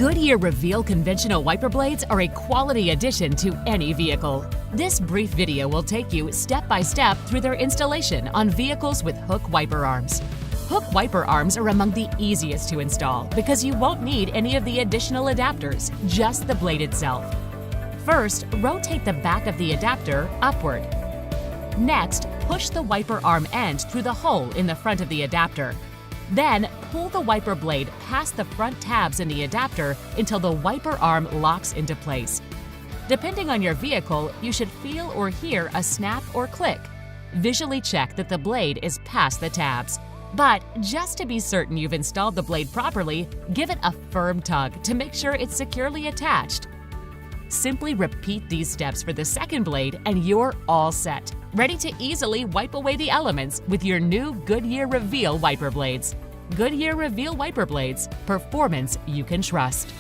Goodyear Reveal conventional wiper blades are a quality addition to any vehicle. This brief video will take you step by step through their installation on vehicles with hook wiper arms. Hook wiper arms are among the easiest to install because you won't need any of the additional adapters, just the blade itself. First, rotate the back of the adapter upward. Next, push the wiper arm end through the hole in the front of the adapter. Then, pull the wiper blade past the front tabs in the adapter until the wiper arm locks into place. Depending on your vehicle, you should feel or hear a snap or click. Visually check that the blade is past the tabs. But just to be certain you've installed the blade properly, give it a firm tug to make sure it's securely attached. Simply repeat these steps for the second blade and you're all set, ready to easily wipe away the elements with your new Goodyear Reveal wiper blades. Goodyear Reveal wiper blades, performance you can trust.